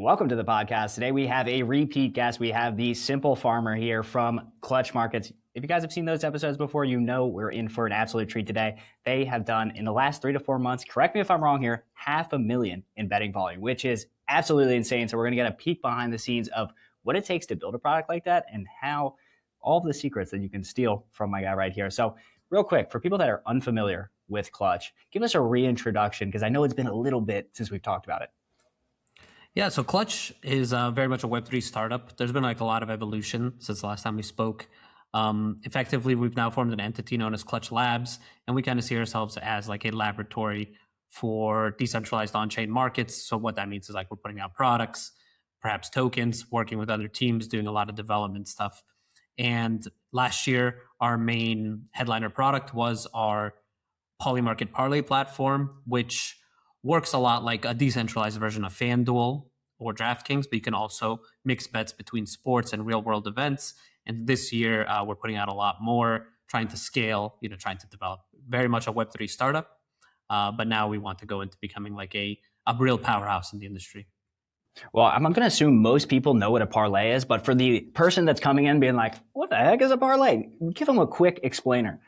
Welcome to the podcast. Today we have a repeat guest. We have the Simple Farmer here from Clutch Markets. If you guys have seen those episodes before, you know we're in for an absolute treat today. They have done, in the last 3 to 4 months, correct me if I'm wrong here, 500,000 in betting volume, which is absolutely insane. So we're going to get a peek behind the scenes of what it takes to build a product like that and how all of the secrets that you can steal from my guy right here. So real quick, for people that are unfamiliar with Clutch, give us a reintroduction because I know it's been a little bit since we've talked about it. Yeah, so Clutch is very much a Web3 startup. There's been like a lot of evolution since the last time we spoke. Effectively, we've now formed an entity known as Clutch Labs, and we kind of see ourselves as like a laboratory for decentralized on-chain markets. So what that means is like we're putting out products, perhaps tokens, working with other teams, doing a lot of development stuff. And last year, our main headliner product was our Polymarket Parlay platform, which works a lot like a decentralized version of FanDuel or DraftKings, but you can also mix bets between sports and real world events. And this year, we're putting out a lot more, trying to scale, trying to develop very much a Web3 startup. But now we want to go into becoming like a real powerhouse in the industry. Well, I'm going to assume most people know what a parlay is, but for the person that's coming in being like, what the heck is a parlay? Give them a quick explainer.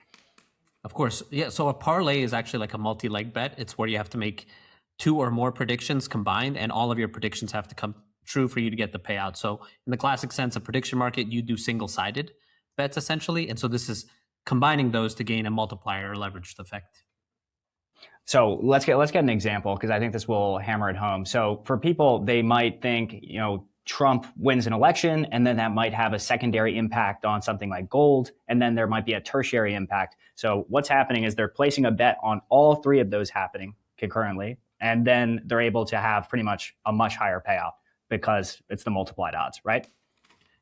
Of course. Yeah. So a parlay is actually like a multi-leg bet. It's where you have to make 2 or more predictions combined, and all of your predictions have to come true for you to get the payout. So in the classic sense of prediction market, you do single-sided bets essentially. And so this is combining those to gain a multiplier or leveraged effect. So let's get an example because I think this will hammer it home. So for people, they might think, Trump wins an election, and then that might have a secondary impact on something like gold, and then there might be a tertiary impact. So what's happening is they're placing a bet on all 3 of those happening concurrently, and then they're able to have pretty much a much higher payout because it's the multiplied odds, right?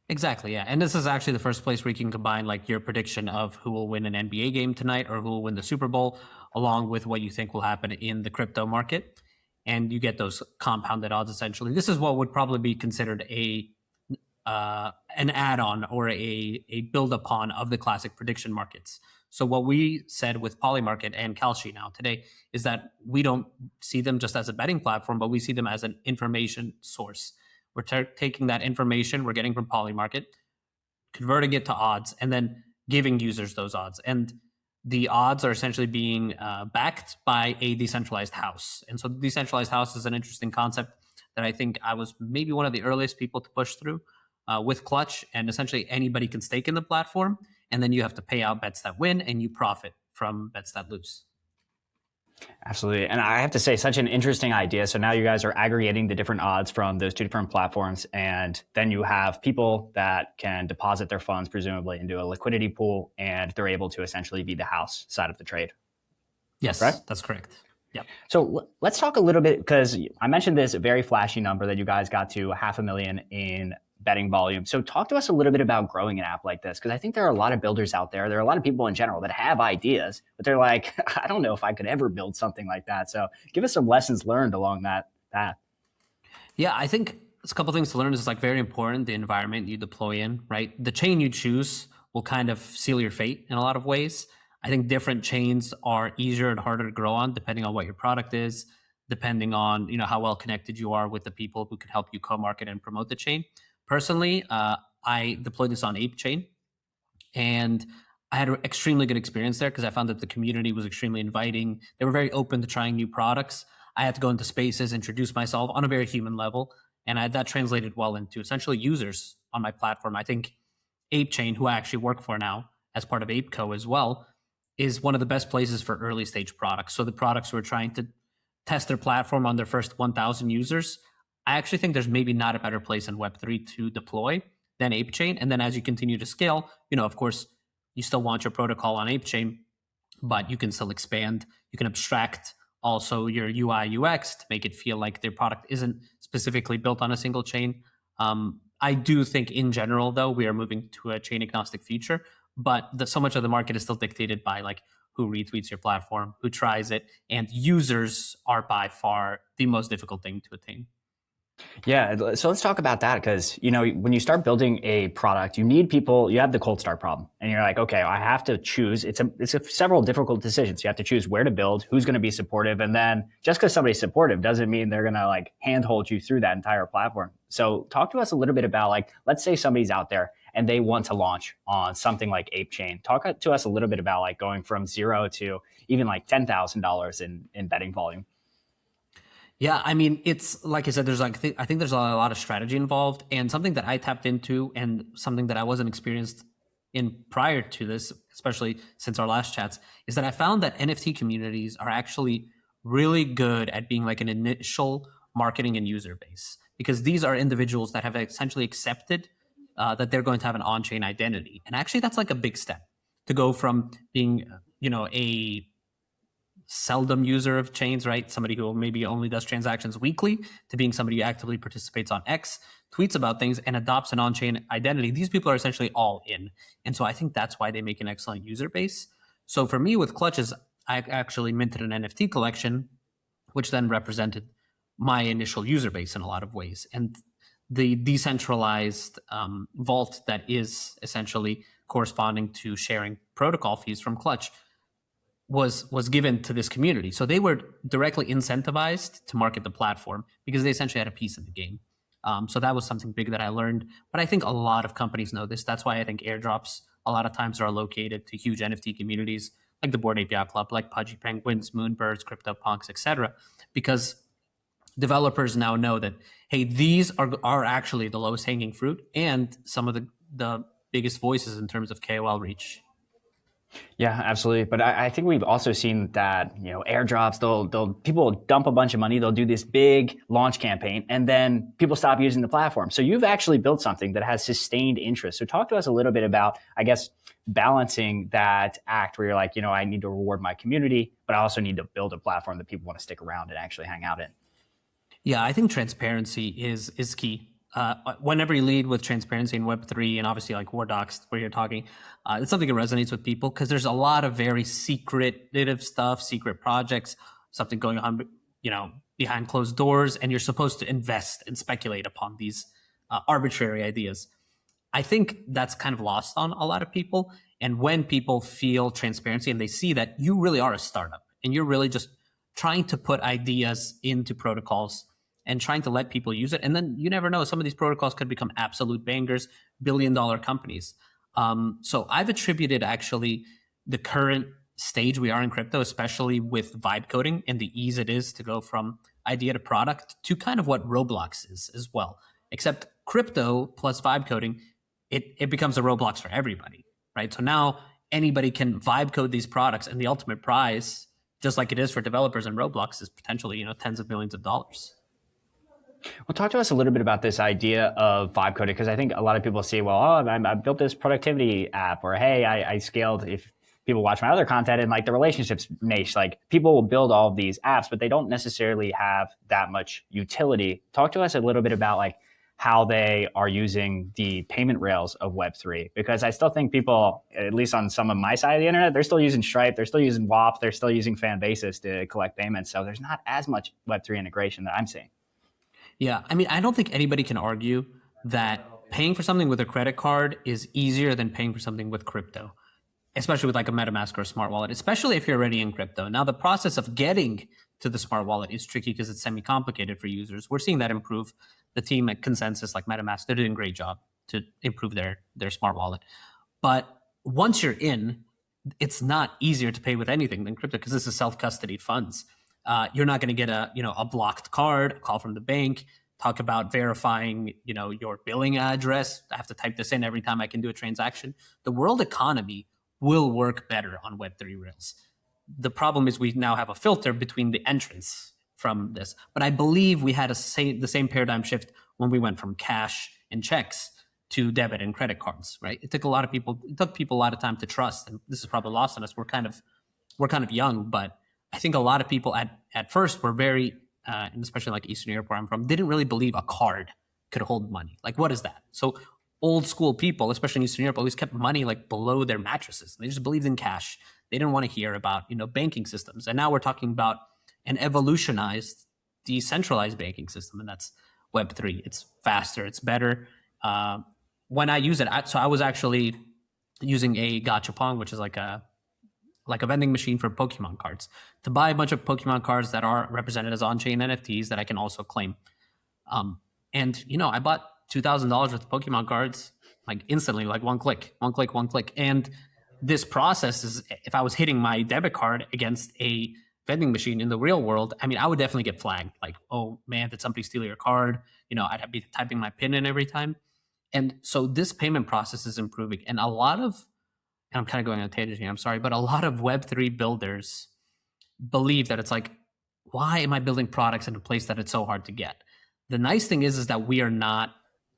Exactly, yeah. And this is actually the first place where you can combine like your prediction of who will win an NBA game tonight or who will win the Super Bowl, along with what you think will happen in the crypto market. And you get those compounded odds essentially. This is what would probably be considered an add-on or a build upon of the classic prediction markets. So what we said with Polymarket and Kalshi now today is that we don't see them just as a betting platform, but we see them as an information source. We're taking that information we're getting from Polymarket, converting it to odds, and then giving users those odds. And the odds are essentially being backed by a decentralized house. And so the decentralized house is an interesting concept that I think I was maybe one of the earliest people to push through with Clutch. And essentially anybody can stake in the platform, and then you have to pay out bets that win and you profit from bets that lose. Absolutely. And I have to say, such an interesting idea. So now you guys are aggregating the different odds from those 2 different platforms. And then you have people that can deposit their funds, presumably, into a liquidity pool, and they're able to essentially be the house side of the trade. Yes, right? That's correct. Yep. So let's talk a little bit, because I mentioned this very flashy number that you guys got to 500,000 in betting volume. So talk to us a little bit about growing an app like this, because I think there are a lot of builders out there. There are a lot of people in general that have ideas, but they're like, I don't know if I could ever build something like that. So give us some lessons learned along that path. Yeah, I think it's a couple things to learn. Is like very important, the environment you deploy in, right? The chain you choose will kind of seal your fate in a lot of ways. I think different chains are easier and harder to grow on depending on what your product is, depending on how well connected you are with the people who can help you co-market and promote the chain. Personally, I deployed this on Apechain, and I had an extremely good experience there because I found that the community was extremely inviting. They were very open to trying new products. I had to go into spaces, introduce myself on a very human level, and that translated well into essentially users on my platform. I think Apechain, who I actually work for now as part of ApeCo as well, is one of the best places for early stage products. So the products who are trying to test their platform on their first 1,000 users, I actually think there's maybe not a better place in Web3 to deploy than Apechain. And then as you continue to scale, of course, you still want your protocol on Apechain, but you can still expand. You can abstract also your UI UX to make it feel like their product isn't specifically built on a single chain. I do think in general, though, we are moving to a chain agnostic future, but so much of the market is still dictated by like who retweets your platform, who tries it, and users are by far the most difficult thing to attain. Yeah, so let's talk about that because when you start building a product, you need people. You have the cold start problem, and you're like, okay, I have to choose. It's several difficult decisions. You have to choose where to build, who's going to be supportive, and then just because somebody's supportive doesn't mean they're going to like handhold you through that entire platform. So talk to us a little bit about like, let's say somebody's out there and they want to launch on something like Apechain. Talk to us a little bit about like going from zero to even like $10,000 in betting volume. Yeah, I mean, it's like I said, there's like I think there's a lot of strategy involved, and something that I tapped into, and something that I wasn't experienced in prior to this, especially since our last chats, is that I found that NFT communities are actually really good at being like an initial marketing and user base, because these are individuals that have essentially accepted that they're going to have an on-chain identity, and actually that's like a big step to go from being a seldom user of chains, right? Somebody who maybe only does transactions weekly, to being somebody who actively participates on X, tweets about things, and adopts an on-chain identity. These people are essentially all in. And so I think that's why they make an excellent user base. So for me with Clutches, I actually minted an NFT collection, which then represented my initial user base in a lot of ways. And the decentralized vault that is essentially corresponding to sharing protocol fees from Clutch was given to this community. So they were directly incentivized to market the platform because they essentially had a piece of the game. So that was something big that I learned. But I think a lot of companies know this. That's why I think airdrops a lot of times are located to huge NFT communities like the Bored Ape Club, like Pudgy Penguins, Moonbirds, CryptoPunks, etc. Because developers now know that, hey, these are actually the lowest hanging fruit and some of the biggest voices in terms of KOL reach. Yeah, absolutely. But I think we've also seen that airdrops. They'll people will dump a bunch of money. They'll do this big launch campaign, and then people stop using the platform. So you've actually built something that has sustained interest. So talk to us a little bit about, I guess, balancing that act where you're like, I need to reward my community, but I also need to build a platform that people want to stick around and actually hang out in. Yeah, I think transparency is key. Whenever you lead with transparency in Web3, and obviously like War Docs, where you're talking, it's something that resonates with people because there's a lot of very secretive stuff, secret projects, something going on, behind closed doors, and you're supposed to invest and speculate upon these arbitrary ideas. I think that's kind of lost on a lot of people. And when people feel transparency and they see that you really are a startup and you're really just trying to put ideas into protocols and trying to let people use it. And then you never know, some of these protocols could become absolute bangers, billion-dollar companies. So I've attributed actually the current stage we are in crypto, especially with vibe coding and the ease it is to go from idea to product, to kind of what Roblox is as well. Except crypto plus vibe coding, it becomes a Roblox for everybody, right? So now anybody can vibe code these products, and the ultimate prize, just like it is for developers in Roblox, is potentially tens of millions of dollars. Well, talk to us a little bit about this idea of vibe coding, because I think a lot of people say, well, I built this productivity app, or hey, I scaled. If people watch my other content in like the relationships niche, like people will build all of these apps, but they don't necessarily have that much utility. Talk to us a little bit about like how they are using the payment rails of Web3, because I still think people, at least on some of my side of the internet, they're still using Stripe, they're still using WAP, they're still using fan basis to collect payments. So there's not as much Web3 integration that I'm seeing. Yeah, I mean, I don't think anybody can argue that paying for something with a credit card is easier than paying for something with crypto, especially with like a MetaMask or a smart wallet, especially if you're already in crypto. Now, the process of getting to the smart wallet is tricky because it's semi-complicated for users. We're seeing that improve. The team at Consensus, like MetaMask, they're doing a great job to improve their smart wallet. But once you're in, it's not easier to pay with anything than crypto because this is self-custodied funds. You're not going to get a blocked card, a call from the bank, talk about verifying your billing address. I have to type this in every time I can do a transaction. The world economy will work better on Web3 rails. The problem is we now have a filter between the entrants from this. But I believe we had the same paradigm shift when we went from cash and checks to debit and credit cards, right? It took people a lot of time to trust, and this is probably lost on us. We're kind of young, but I think a lot of people at first were very, and especially like Eastern Europe where I'm from, didn't really believe a card could hold money. Like, what is that? So old school people, especially in Eastern Europe, always kept money like below their mattresses. They just believed in cash. They didn't want to hear about banking systems. And now we're talking about an evolutionized, decentralized banking system, and that's Web3. It's faster, it's better. When I use it, so I was actually using a gachapon, which is like a vending machine for Pokemon cards, to buy a bunch of Pokemon cards that are represented as on-chain NFTs that I can also claim. And I bought $2,000 worth of Pokemon cards like instantly, like one click. And this process is, if I was hitting my debit card against a vending machine in the real world, I mean, I would definitely get flagged. Like, oh man, did somebody steal your card? I'd be typing my PIN in every time. And so this payment process is improving. And and I'm kind of going on a tangent here, I'm sorry, but a lot of Web3 builders believe that it's like, why am I building products in a place that it's so hard to get? The nice thing is that we are not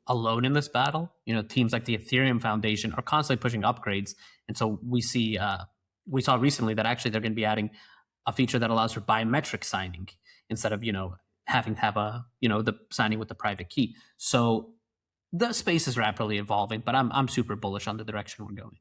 alone in this battle. Teams like the Ethereum Foundation are constantly pushing upgrades. And so we saw recently that actually they're going to be adding a feature that allows for biometric signing instead of, having to have the signing with the private key. So the space is rapidly evolving, but I'm super bullish on the direction we're going.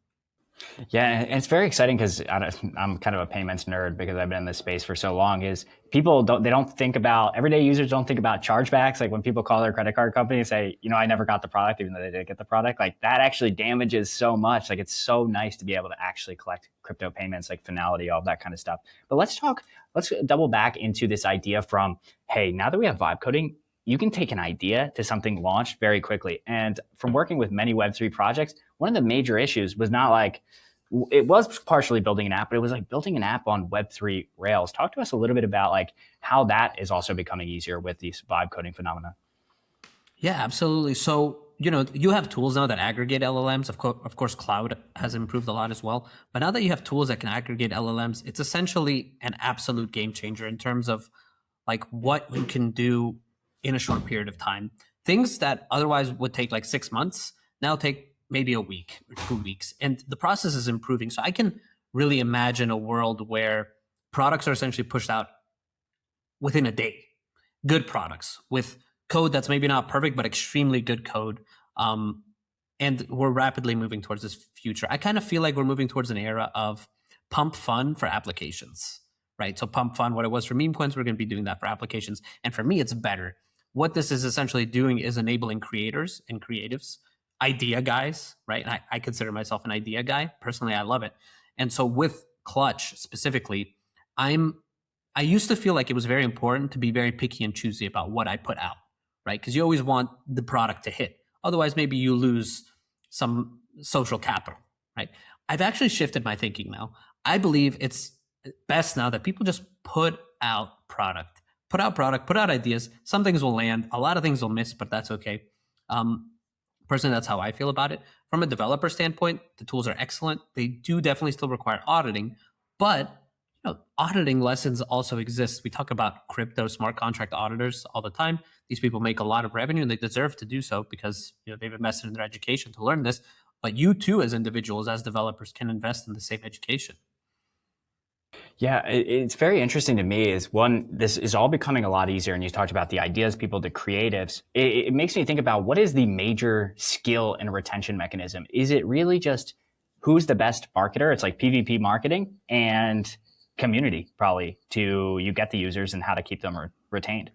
Yeah, and it's very exciting because I'm kind of a payments nerd because I've been in this space for so long. Is people don't think about, everyday users don't think about chargebacks. Like when people call their credit card company and say, I never got the product, even though they did get the product, like that actually damages so much. Like it's so nice to be able to actually collect crypto payments, like finality, all that kind of stuff. But let's double back into this idea from, hey, now that we have vibe coding, you can take an idea to something launched very quickly. And from working with many Web3 projects, one of the major issues was not like, it was partially building an app, but it was like building an app on Web3 Rails. Talk to us a little bit about like how that is also becoming easier with these vibe coding phenomena. Yeah, absolutely. So, you have tools now that aggregate LLMs. Of course, cloud has improved a lot as well. But now that you have tools that can aggregate LLMs, it's essentially an absolute game changer in terms of like what you can do in a short period of time. Things that otherwise would take like 6 months now take maybe a week or 2 weeks. And the process is improving. So I can really imagine a world where products are essentially pushed out within a day. Good products with code that's maybe not perfect, but extremely good code. And we're rapidly moving towards this future. I kind of feel like we're moving towards an era of pump fun for applications, right? So pump fun, what it was for meme coins, we're going to be doing that for applications. And for me, it's better. What this is essentially doing is enabling creators and creatives, idea guys, right? And I consider myself an idea guy. Personally, I love it. And so with Clutch specifically, I used to feel like it was very important to be very picky and choosy about what I put out, right? Because you always want the product to hit. Otherwise, maybe you lose some social capital, right? I've actually shifted my thinking now. I believe it's best now that people just put out product, put out ideas. Some things will land, a lot of things will miss, but that's okay. Personally, that's how I feel about it. From a developer standpoint, the tools are excellent. They do definitely still require auditing, but auditing lessons also exist. We talk about crypto smart contract auditors all the time. These people make a lot of revenue and they deserve to do so because they've invested in their education to learn this. But you too, as individuals, as developers, can invest in the same education. Yeah, it's very interesting to me is this is all becoming a lot easier. And you talked about the ideas, people, the creatives. It makes me think about what is the major skill and retention mechanism? Is it really just who's the best marketer? It's like PvP marketing and community probably you get the users and how to keep them retained.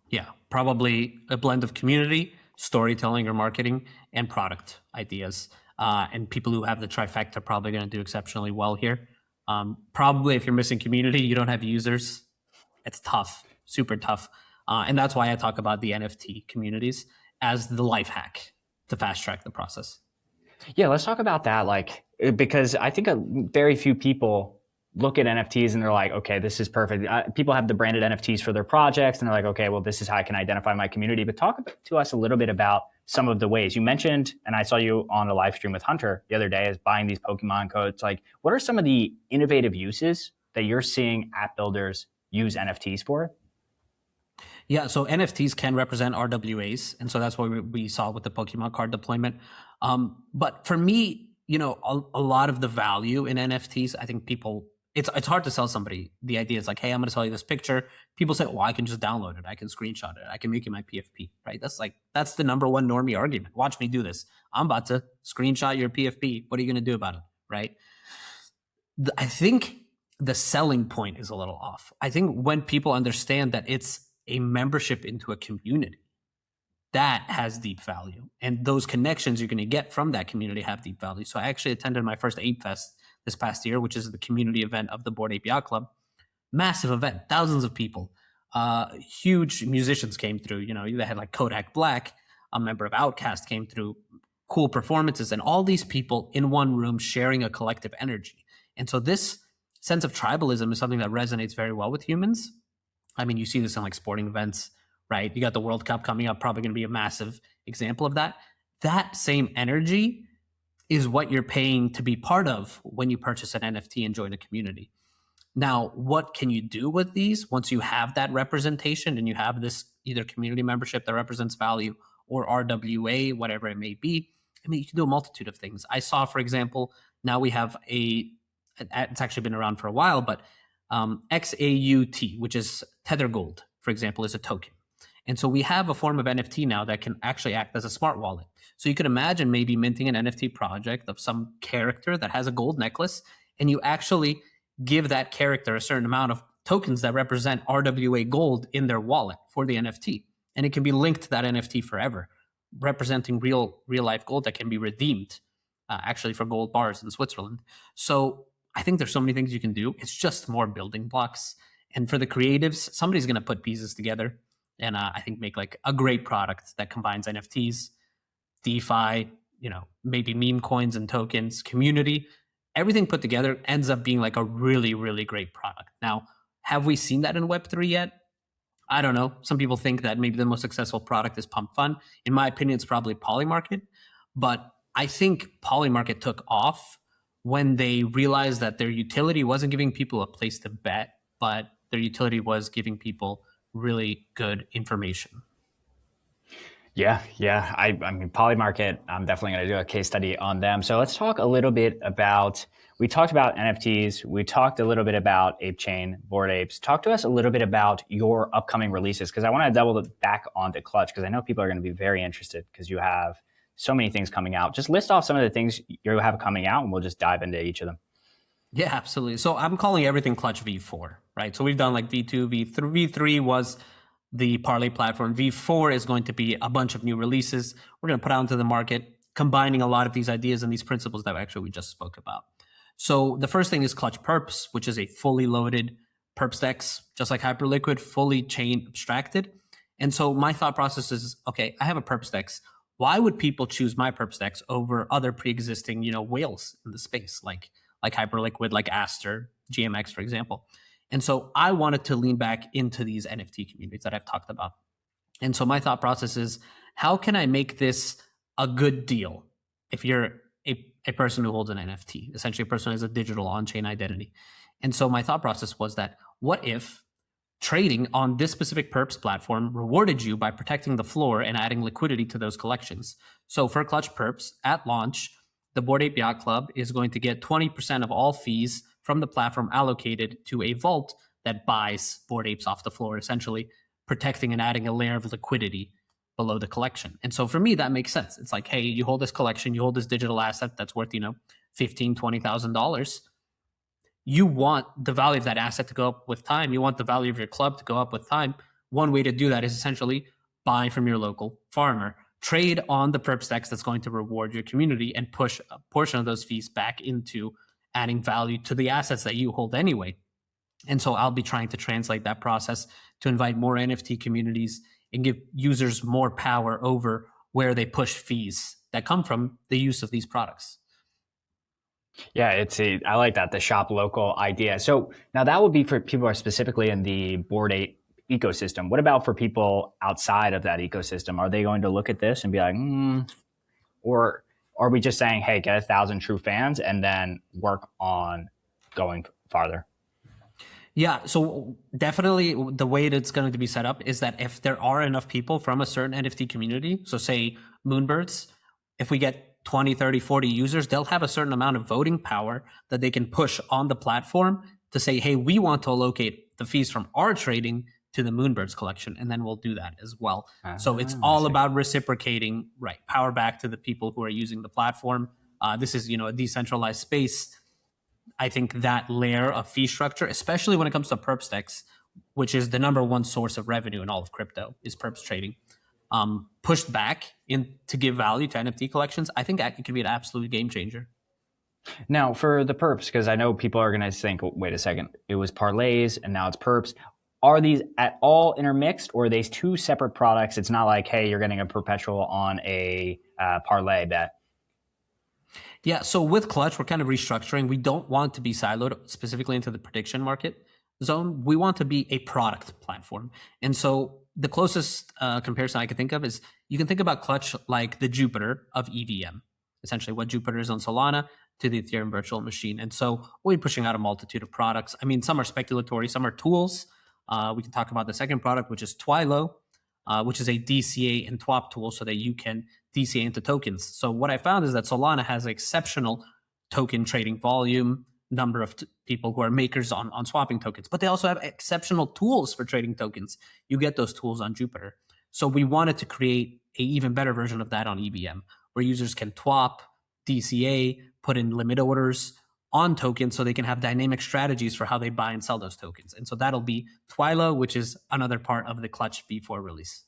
Yeah, probably a blend of community, storytelling or marketing, and product ideas. And people who have the trifecta are probably going to do exceptionally well here. Probably if you're missing community, you don't have users. It's tough, super tough. And that's why I talk about the NFT communities as the life hack to fast track the process. Yeah, let's talk about that. Because I think very few people look at NFTs and they're like, okay, this is perfect. People have the branded NFTs for their projects and they're like, okay, well, this is how I can identify my community. But talk to us a little bit about some of the ways you mentioned, and I saw you on a live stream with Hunter the other day, is buying these Pokemon codes. Like, what are some of the innovative uses that you're seeing app builders use NFTs for? Yeah, so NFTs can represent RWAs. And so that's what we saw with the Pokemon card deployment. But for me, a lot of the value in NFTs, I think it's hard to sell somebody. The idea is like, hey, I'm going to sell you this picture. People say, well, I can just download it. I can screenshot it. I can make it my PFP, right? That's the number one normie argument. Watch me do this. I'm about to screenshot your PFP. What are you going to do about it, right? I think the selling point is a little off. I think when people understand that it's a membership into a community, that has deep value. And those connections you're going to get from that community have deep value. So I actually attended my first Ape Fest this past year, which is the community event of the Bored Ape Yacht Club. Massive event, thousands of people. Huge musicians came through. You know, they had like Kodak Black, a member of Outkast came through, cool performances, and all these people in one room sharing a collective energy. And so this sense of tribalism is something that resonates very well with humans. I mean, you see this in like sporting events, right? You got the World Cup coming up, probably going to be a massive example of that. That same energy is what you're paying to be part of when you purchase an NFT and join a community. Now, what can you do with these once you have that representation and you have this either community membership that represents value or RWA, whatever it may be? I mean, you can do a multitude of things. I saw, for example, now we have it's actually been around for a while, but XAUT, which is Tether Gold, for example, is a token. And so we have a form of NFT now that can actually act as a smart wallet. So you could imagine maybe minting an NFT project of some character that has a gold necklace, and you actually give that character a certain amount of tokens that represent RWA gold in their wallet for the NFT. And it can be linked to that NFT forever, representing real life gold that can be redeemed actually for gold bars in Switzerland. So I think there's so many things you can do. It's just more building blocks. And for the creatives, somebody's going to put pieces together and I think make like a great product that combines NFTs, DeFi, you know, maybe meme coins and tokens, community. Everything put together ends up being like a really, really great product. Now, have we seen that in Web3 yet? I don't know. Some people think that maybe the most successful product is Pump Fund. In my opinion, it's probably Polymarket. But I think Polymarket took off when they realized that their utility wasn't giving people a place to bet, but their utility was giving people really good information. Yeah. I mean, Polymarket, I'm definitely going to do a case study on them. So let's talk a little bit about, we talked about NFTs. We talked a little bit about Apechain, Bored Apes. Talk to us a little bit about your upcoming releases, because I want to double back onto Clutch, because I know people are going to be very interested because you have so many things coming out. Just list off some of the things you have coming out and we'll just dive into each of them. Yeah, absolutely. So I'm calling everything Clutch V4, right? So we've done like V2, V3. V3 was the Parlay platform. V4 is going to be a bunch of new releases we're going to put out into the market, combining a lot of these ideas and these principles that actually we just spoke about. So the first thing is Clutch Perps, which is a fully loaded perps DEX, just like Hyperliquid, fully chain abstracted. And so my thought process is, okay, I have a perps DEX. Why would people choose my perps DEX over other pre-existing, you know, whales in the space, like Hyperliquid, like Aster, GMX, for example? And so I wanted to lean back into these NFT communities that I've talked about. And so my thought process is, how can I make this a good deal if you're a person who holds an NFT, essentially a person who has a digital on-chain identity? And so my thought process was that, what if trading on this specific perps platform rewarded you by protecting the floor and adding liquidity to those collections? So for Clutch Perps, at launch, the Bored Ape Yacht Club is going to get 20% of all fees from the platform allocated to a vault that buys Bored Apes off the floor, essentially protecting and adding a layer of liquidity below the collection. And so for me, that makes sense. It's like, hey, you hold this collection, you hold this digital asset that's worth, you know, $15,000, $20,000. You want the value of that asset to go up with time. You want the value of your club to go up with time. One way to do that is essentially buy from your local farmer. Trade on the perps DEX that's going to reward your community and push a portion of those fees back into adding value to the assets that you hold anyway. And so I'll be trying to translate that process to invite more NFT communities and give users more power over where they push fees that come from the use of these products. Yeah, I like that, the shop local idea. So now that would be for people who are specifically in the Bored Ape ecosystem. What about for people outside of that ecosystem? Are they going to look at this and be like, or are we just saying, hey, get 1,000 true fans and then work on going farther? Yeah, so definitely the way it's going to be set up is that if there are enough people from a certain NFT community, so say Moonbirds, if we get 20, 30, 40 users, they'll have a certain amount of voting power that they can push on the platform to say, hey, we want to allocate the fees from our trading to the Moonbirds collection, and then we'll do that as well. So it's all about reciprocating, right, power back to the people who are using the platform. This is, you know, a decentralized space. I think that layer of fee structure, especially when it comes to perps DEX, which is the number one source of revenue in all of crypto, is perps trading. pushed back in to give value to NFT collections, I think it could be an absolute game changer. Now, for the perps, because I know people are going to think, oh, wait a second, it was parlays and now it's perps. Are these at all intermixed, or are these two separate products? It's not like, hey, you're getting a perpetual on a parlay bet. Yeah, so with Clutch, we're kind of restructuring. We don't want to be siloed specifically into the prediction market zone. We want to be a product platform. And so the closest comparison I can think of is you can think about Clutch like the Jupiter of EVM, essentially what Jupiter is on Solana to the Ethereum virtual machine. And so we'll be pushing out a multitude of products. I mean, some are speculatory, some are tools. We can talk about the second product, which is Twilo, which is a DCA and TWAP tool so that you can DCA into tokens. So what I found is that Solana has exceptional token trading volume, number of people who are makers on swapping tokens, but they also have exceptional tools for trading tokens. You get those tools on Jupiter. So we wanted to create an even better version of that on EVM, where users can TWAP, DCA, put in limit orders on tokens so they can have dynamic strategies for how they buy and sell those tokens. And so that'll be Twilo, which is another part of the Clutch V4 release.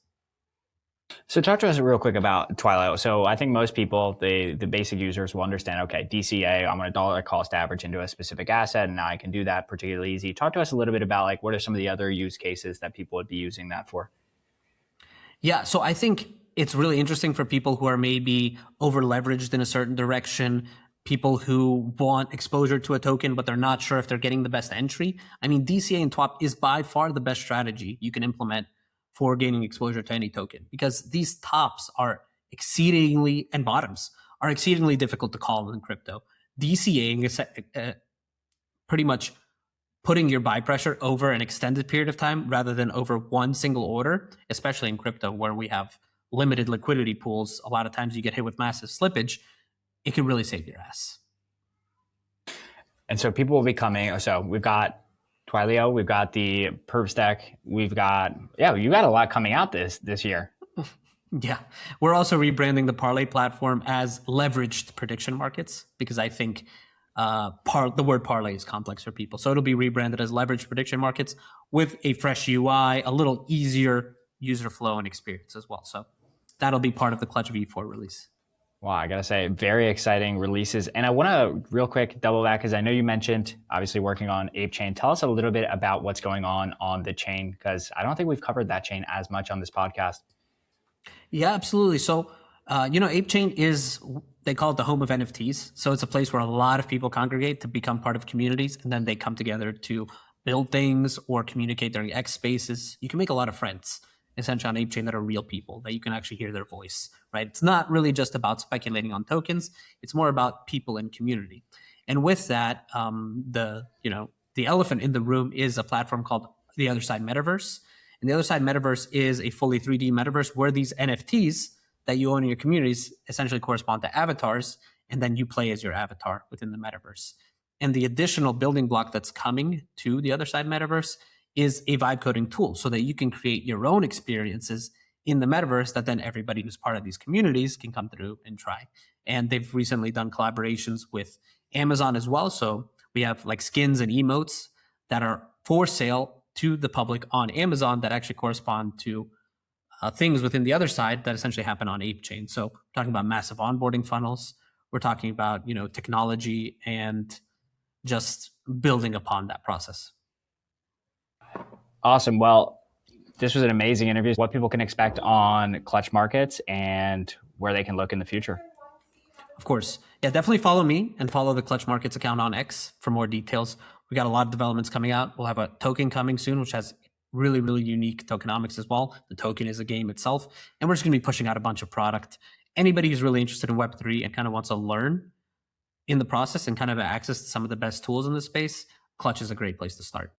So talk to us real quick about Twilo. So I think most people, the basic users will understand, okay, DCA, I'm going to dollar cost average into a specific asset, and now I can do that particularly easy. Talk to us a little bit about like what are some of the other use cases that people would be using that for? Yeah, so I think it's really interesting for people who are maybe over leveraged in a certain direction, people who want exposure to a token, but they're not sure if they're getting the best entry. I mean, DCA and TWAP is by far the best strategy you can implement for gaining exposure to any token, because these tops are exceedingly, and bottoms are exceedingly difficult to call in crypto. DCAing is pretty much putting your buy pressure over an extended period of time rather than over one single order, especially in crypto where we have limited liquidity pools. A lot of times you get hit with massive slippage. It can really save your ass. And so people will be coming. So we've got Twilio, we've got the perps deck, we've got, you got a lot coming out this year. Yeah. We're also rebranding the Parlay platform as leveraged prediction markets, because I think the word parlay is complex for people. So it'll be rebranded as leveraged prediction markets with a fresh UI, a little easier user flow and experience as well. So that'll be part of the Clutch V4 release. Wow, I gotta say, very exciting releases. And I wanna real quick double back, because I know you mentioned obviously working on Apechain. Tell us a little bit about what's going on the chain, because I don't think we've covered that chain as much on this podcast. Yeah, absolutely. So, Apechain is, they call it the home of NFTs. So it's a place where a lot of people congregate to become part of communities, and then they come together to build things or communicate during X spaces. You can make a lot of friends essentially on Apechain that are real people, that you can actually hear their voice, right? It's not really just about speculating on tokens. It's more about people and community. And with that, the elephant in the room is a platform called the Other Side Metaverse. And the Other Side Metaverse is a fully 3D metaverse where these NFTs that you own in your communities essentially correspond to avatars, and then you play as your avatar within the metaverse. And the additional building block that's coming to the Other Side Metaverse is a vibe coding tool so that you can create your own experiences in the metaverse that then everybody who's part of these communities can come through and try. And they've recently done collaborations with Amazon as well. So we have like skins and emotes that are for sale to the public on Amazon that actually correspond to things within the other side that essentially happen on Apechain. So we're talking about massive onboarding funnels. We're talking about, technology and just building upon that process. Awesome. Well, this was an amazing interview. What people can expect on Clutch Markets and where they can look in the future. Of course. Yeah, definitely follow me and follow the Clutch Markets account on X for more details. We got a lot of developments coming out. We'll have a token coming soon, which has really, really unique tokenomics as well. The token is a game itself. And we're just going to be pushing out a bunch of product. Anybody who's really interested in Web3 and kind of wants to learn in the process and kind of access to some of the best tools in this space, Clutch is a great place to start.